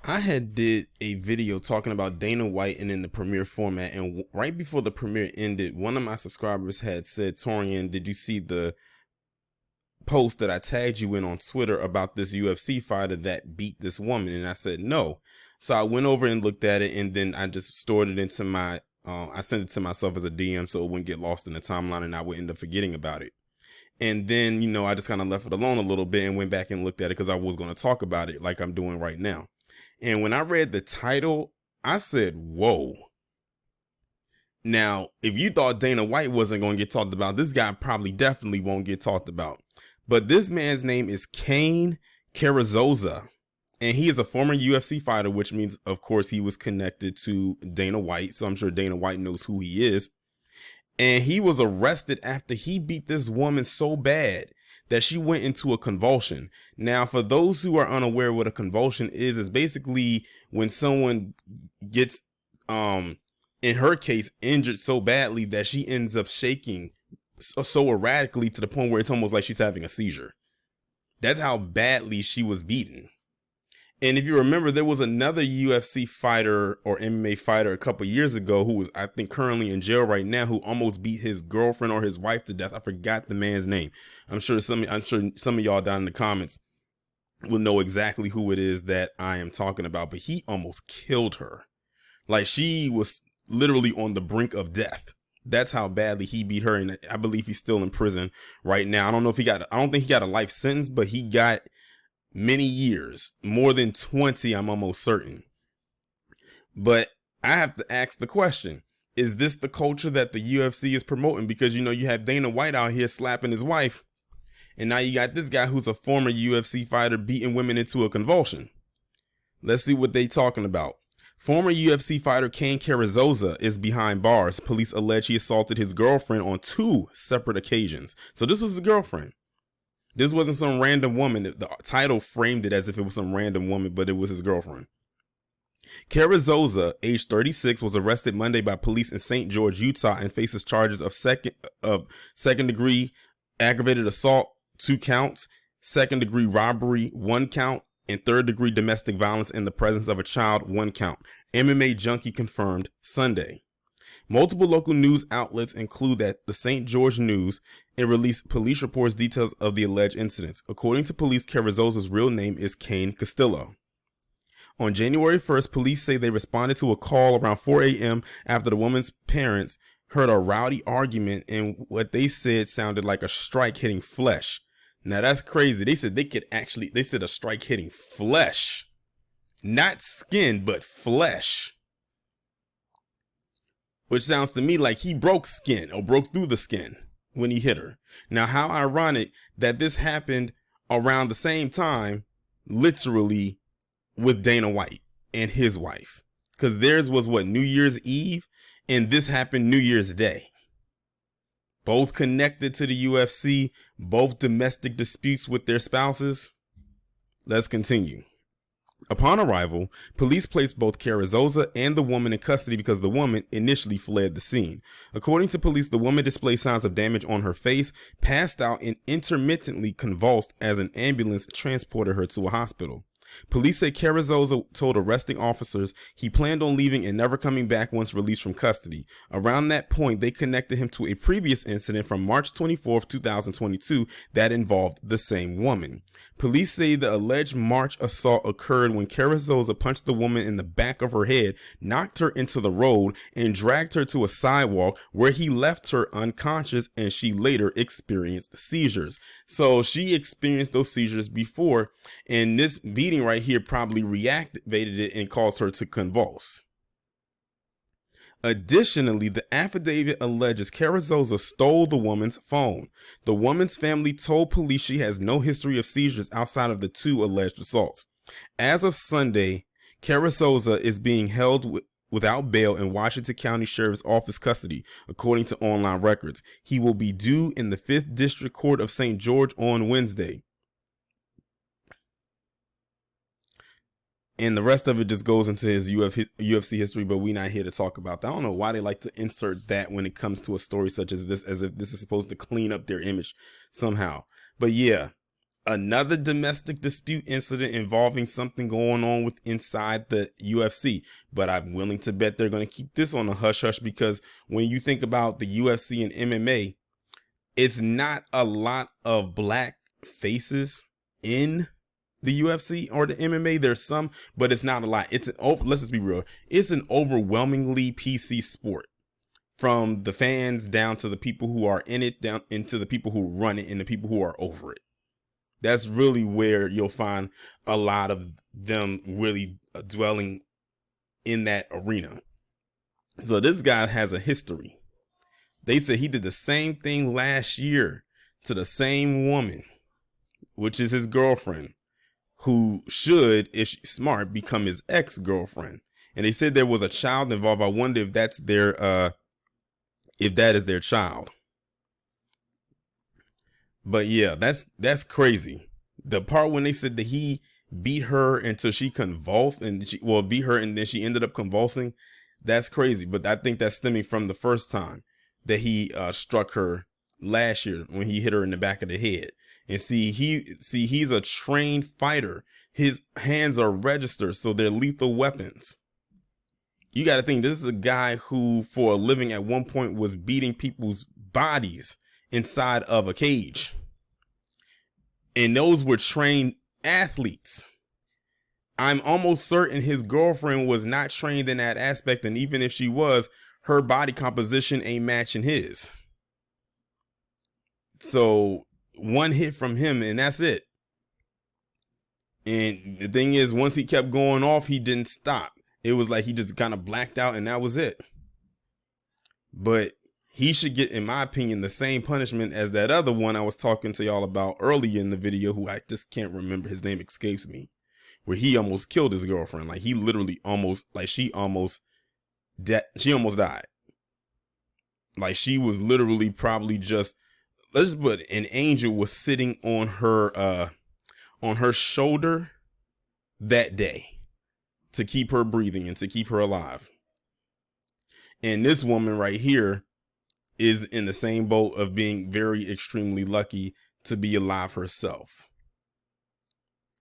I had did a video talking about Dana White and in the premiere format, and right before the premiere ended, one of my subscribers had said, Taurean, did you see the post that I tagged you in on Twitter about this UFC fighter that beat this woman? And I said no. So I went over and looked at it, and then I just stored it into my I sent it to myself as a DM so it wouldn't get lost in the timeline and I would end up forgetting about it. And then, I just kind of left it alone a little bit and went back and looked at it because I was going to talk about it like I'm doing right now. And when I read the title, I said, whoa. Now, if you thought Dana White wasn't going to get talked about, this guy probably definitely won't get talked about. But this man's name is Cain Carrizosa, and he is a former UFC fighter, which means, of course, he was connected to Dana White. So I'm sure Dana White knows who he is. And he was arrested after he beat this woman so bad that she went into a convulsion. Now, for those who are unaware what a convulsion is basically when someone gets, in her case, injured so badly that she ends up shaking so erratically to the point where it's almost like she's having a seizure. That's how badly she was beaten. And if you remember, there was another UFC fighter or MMA fighter a couple years ago who was, I think, currently in jail right now, who almost beat his girlfriend or his wife to death. I forgot the man's name. I'm sure some of y'all down in the comments will know exactly who it is that I am talking about. But he almost killed her. Like, she was literally on the brink of death. That's how badly he beat her. And I believe he's still in prison right now. I don't think he got a life sentence, but he got many years, more than 20, I'm almost certain. But I have to ask the question, is this the culture that the UFC is promoting? Because, you have Dana White out here slapping his wife, and now you got this guy who's a former UFC fighter beating women into a convulsion. Let's see what they talking about. Former UFC fighter Cain Carrizosa is behind bars. Police allege he assaulted his girlfriend on 2 separate occasions. So this was his girlfriend. This wasn't some random woman. The title framed it as if it was some random woman, but it was his girlfriend. Carrizosa, age 36, was arrested Monday by police in St. George, Utah, and faces charges of second degree aggravated assault, 2 counts, second degree robbery, 1 count, and third degree domestic violence in the presence of a child, 1 count. MMA Junkie confirmed Sunday. Multiple local news outlets include that the St. George News and released police reports details of the alleged incidents. According to police, Carrizosa's real name is Cain Castillo. On January 1st, police say they responded to a call around 4 a.m. after the woman's parents heard a rowdy argument and what they said sounded like a strike hitting flesh. Now that's crazy. They said they said a strike hitting flesh, not skin, but flesh. Which sounds to me like he broke skin or broke through the skin when he hit her. Now, how ironic that this happened around the same time, literally, with Dana White and his wife. Because theirs was New Year's Eve, and this happened New Year's Day. Both connected to the UFC, both domestic disputes with their spouses. Let's continue. Upon arrival, police placed both Carrizosa and the woman in custody because the woman initially fled the scene. According to police, the woman displayed signs of damage on her face, passed out, and intermittently convulsed as an ambulance transported her to a hospital. Police say Carrizosa told arresting officers he planned on leaving and never coming back once released from custody. Around that point, they connected him to a previous incident from March 24th, 2022 that involved the same woman. Police say the alleged March assault occurred when Carrizosa punched the woman in the back of her head, knocked her into the road, and dragged her to a sidewalk where he left her unconscious, and she later experienced seizures. So she experienced those seizures before, and this beating right here probably reactivated it and caused her to convulse. Additionally, the affidavit alleges Carrizosa stole the woman's phone. The woman's family told police she has no history of seizures outside of the 2 alleged assaults. As of Sunday, Carrizosa is being held without bail in Washington County Sheriff's Office custody, according to online records. He will be due in the 5th District Court of St. George on Wednesday. And the rest of it just goes into his UFC history, but we're not here to talk about that. I don't know why they like to insert that when it comes to a story such as this, as if this is supposed to clean up their image somehow. But yeah, another domestic dispute incident involving something going on with inside the UFC. But I'm willing to bet they're going to keep this on a hush hush, because when you think about the UFC and MMA, it's not a lot of black faces in the UFC or the MMA. There's some, but it's not a lot. Let's just be real. It's an overwhelmingly PC sport, from the fans down to the people who are in it, down into the people who run it and the people who are over it. That's really where you'll find a lot of them really dwelling in that arena. So this guy has a history. They said he did the same thing last year to the same woman, which is his girlfriend, who should, if she's smart, become his ex-girlfriend. And they said there was a child involved. I wonder if that is their child. But yeah, that's crazy. The part when they said that he beat her until she convulsed, and beat her and then she ended up convulsing, that's crazy. But I think that's stemming from the first time that he struck her last year, when he hit her in the back of the head. And he's a trained fighter. His hands are registered, so they're lethal weapons. You got to think, this is a guy who, for a living, at one point was beating people's bodies inside of a cage. And those were trained athletes. I'm almost certain his girlfriend was not trained in that aspect. And even if she was, her body composition ain't matching his. So one hit from him and that's it. And the thing is, once he kept going off, he didn't stop. It was like he just kind of blacked out and that was it. But he should get, in my opinion, the same punishment as that other one I was talking to y'all about earlier in the video, who I just can't remember. His name escapes me. Where he almost killed his girlfriend. Like he literally almost, like she almost died. Like she was literally probably just, let's just put, an angel was sitting on her shoulder that day to keep her breathing and to keep her alive. And this woman right here is in the same boat of being very extremely lucky to be alive herself.